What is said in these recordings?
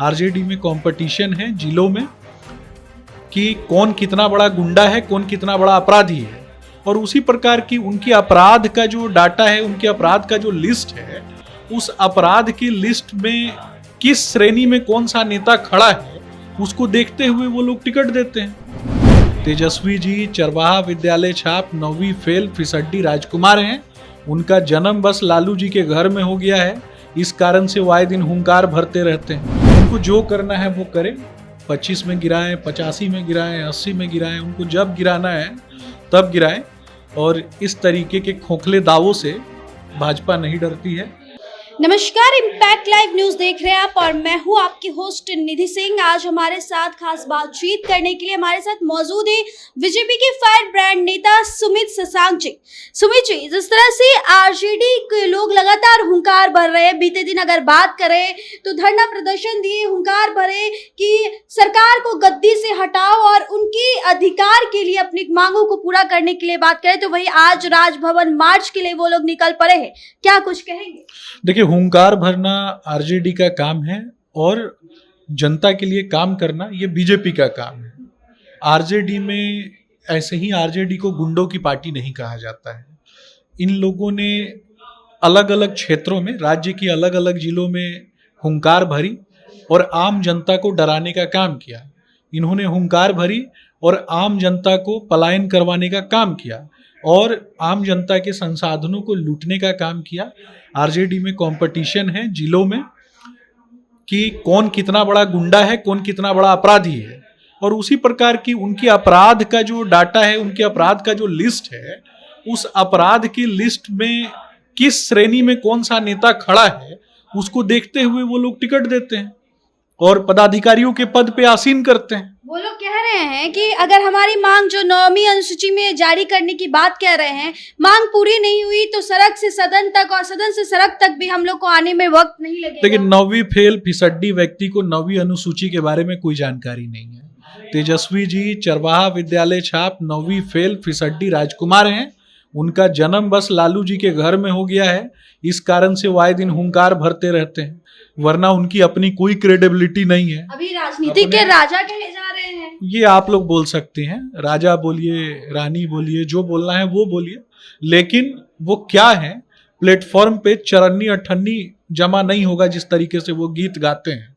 RJD में competition है जिलों में कि कौन कितना बड़ा गुंडा है, कौन कितना बड़ा अपराधी है, और उसी प्रकार की उनकी अपराध का जो डाटा है, उनके अपराध का जो लिस्ट है, उस अपराध की लिस्ट में किस श्रेणी में कौन सा नेता खड़ा है, उसको देखते हुए वो लोग टिकट देते हैं। तेजस्वी जी चरवाहा विद्यालय छाप 9वीं फेल फिसड्डी राजकुमार हैं। उनका जन्म बस लालू जी के घर में हो गया है, इस कारण से वो आए दिन हुंकार भरते रहते हैं। उनको जो करना है वो करें, 25 में गिराएं, 85 में गिराएं, 80 में गिराएं, उनको जब गिराना है तब गिराएं। और इस तरीके के खोखले दावों से भाजपा नहीं डरती है। नमस्कार, इम्पैक्ट लाइव न्यूज देख रहे हैं आप और मैं हूं आपकी होस्ट निधि सिंह। आज हमारे साथ खास बातचीत करने के लिए हमारे साथ मौजूद है बीजेपी के फायर ब्रांड नेता सुमित शशांक जी। सुमित जी, जिस तरह से आरजेडी के लोग लगातार हुंकार भर रहे हैं, बीते दिन अगर बात करें तो धरना प्रदर्शन दिए, हुंकार भरे कि सरकार को गद्दी से हटाओ और उनके अधिकार के लिए, अपनी मांगों को पूरा करने के लिए बात करें, तो वही आज राजभवन मार्च के लिए वो लोग निकल पड़े हैं। क्या कुछ कहेंगे? देखिए, हुंकार भरना आरजेडी का काम है और जनता के लिए काम करना ये बीजेपी का काम है। आरजेडी में ऐसे ही आरजेडी को गुंडों की पार्टी नहीं कहा जाता है। इन लोगों ने अलग अलग क्षेत्रों में, राज्य की अलग अलग जिलों में हुंकार भरी और आम जनता को डराने का काम किया। इन्होंने हुंकार भरी और आम जनता को पलायन करवाने का काम किया और आम जनता के संसाधनों को लूटने का काम किया। आरजेडी में कंपटीशन है जिलों में कि कौन कितना बड़ा गुंडा है, कौन कितना बड़ा अपराधी है, और उसी प्रकार की उनकी अपराध का जो डाटा है, उनके अपराध का जो लिस्ट है, उस अपराध की लिस्ट में किस श्रेणी में कौन सा नेता खड़ा है, उसको देखते हुए वो लोग टिकट देते हैं और पदाधिकारियों के पद पे आसीन करते हैं। वो लोग कह रहे हैं कि अगर हमारी मांग जो 9वीं अनुसूची में जारी करने की बात कह रहे हैं, मांग पूरी नहीं हुई तो सड़क से सदन तक और सदन से सड़क तक भी हम लोग को आने में वक्त नहीं लगेगा। लेकिन 9वीं फेल फिसड्डी व्यक्ति को 9वीं अनुसूची के बारे में कोई जानकारी नहीं है। तेजस्वी जी चरवाहा विद्यालय छाप 9वीं फेल फिसड्डी राजकुमार हैं। उनका जन्म बस लालू जी के घर में हो गया है, इस कारण से वो आए दिन हुंकार भरते रहते हैं, वरना उनकी अपनी कोई क्रेडिबिलिटी नहीं है। अभी राजनीति के राजा कहे जा रहे हैं। ये आप लोग बोल सकते हैं, राजा बोलिए, रानी बोलिए, जो बोलना है वो बोलिए, लेकिन वो क्या है, प्लेटफॉर्म पे चरन्नी अठन्नी जमा नहीं होगा जिस तरीके से वो गीत गाते हैं।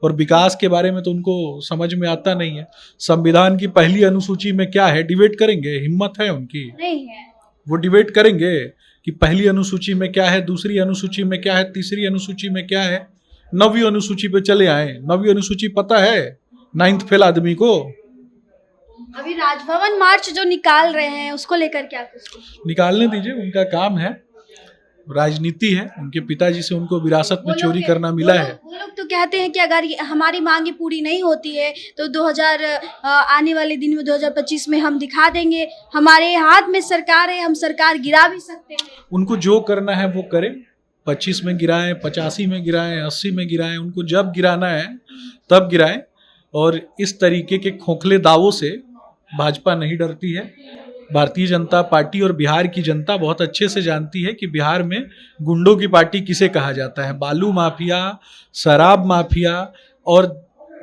और विकास के बारे में तो उनको समझ में आता नहीं है। संविधान की पहली अनुसूची में क्या है, डिबेट करेंगे? हिम्मत है उनकी? नहीं है। वो डिबेट करेंगे कि पहली अनुसूची में क्या है, दूसरी अनुसूची में क्या है, तीसरी अनुसूची में क्या है? 9वीं अनुसूची पे चले आए। 9वीं अनुसूची पता है 9th फेल आदमी को? अभी राजभवन मार्च जो निकाल रहे हैं उसको लेकर क्या कुछ? निकालने दीजिए, उनका काम है, राजनीति है। उनके पिताजी से उनको विरासत में चोरी करना मिला है। वो लोग तो कहते हैं कि अगर हमारी मांगे पूरी नहीं होती है तो 2000 आने वाले दिन में 2025 में हम दिखा देंगे, हमारे हाथ में सरकार है, हम सरकार गिरा भी सकते हैं। उनको जो करना है वो करें, 25 में गिराएं, 85 में गिराएं, 80 में गिराएं, उनको जब गिराना है तब गिराएं। और इस तरीके के खोखले दावों से भाजपा नहीं डरती है। भारतीय जनता पार्टी और बिहार की जनता बहुत अच्छे से जानती है कि बिहार में गुंडों की पार्टी किसे कहा जाता है। बालू माफिया, शराब माफिया और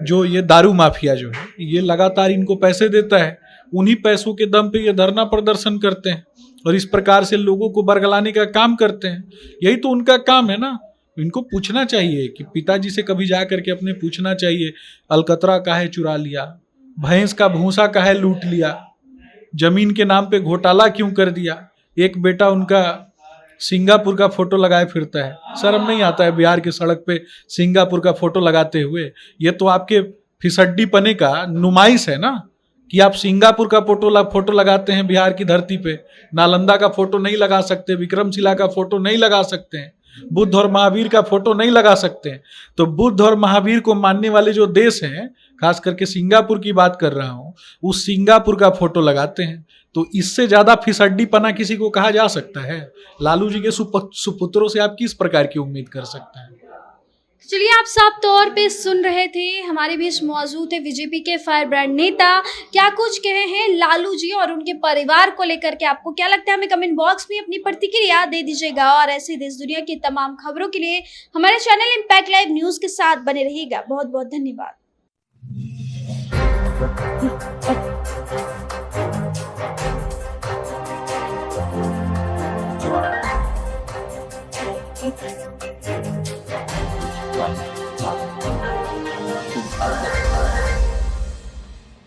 जो ये दारू माफिया जो है, ये लगातार इनको पैसे देता है। उन्हीं पैसों के दम पे ये धरना प्रदर्शन करते हैं और इस प्रकार से लोगों को बरगलाने का काम करते हैं। यही तो उनका काम है ना। इनको पूछना चाहिए कि पिताजी से कभी जा करके अपने पूछना चाहिए, अलकतरा काहे चुरा लिया, भैंस का भूसा काहे लूट लिया, जमीन के नाम पे घोटाला क्यों कर दिया। एक बेटा उनका सिंगापुर का फोटो लगाए फिरता है, शर्म नहीं आता है बिहार के सड़क पे सिंगापुर का फोटो लगाते हुए? ये तो आपके फिसड्डी पने का नुमाइश है ना कि आप सिंगापुर का फोटो लगाते हैं बिहार की धरती पे। नालंदा का फोटो नहीं लगा सकते, विक्रमशिला का फोटो नहीं लगा सकते हैं, बुद्ध और महावीर का फोटो नहीं लगा सकते हैं। तो बुद्ध और महावीर को मानने वाले जो देश हैं, खास करके सिंगापुर की बात कर रहा हूं, उस सिंगापुर का फोटो लगाते हैं। तो इससे ज्यादा फिसड्डी पना किसी को कहा जा सकता है? लालू जी के सुपुत्रों से आप किस प्रकार की उम्मीद कर सकते हैं? चलिए, आप साफ तौर पे सुन रहे थे, हमारे बीच मौजूद है बीजेपी के फायर ब्रांड नेता। क्या कुछ कहे हैं लालू जी और उनके परिवार को लेकर के, आपको क्या लगता है? हमें कमेंट बॉक्स में अपनी प्रतिक्रिया दे दीजिएगा और ऐसे देश दुनिया की तमाम खबरों के लिए हमारे चैनल इम्पैक्ट लाइव न्यूज के साथ बने रहिएगा। बहुत बहुत धन्यवाद। Right.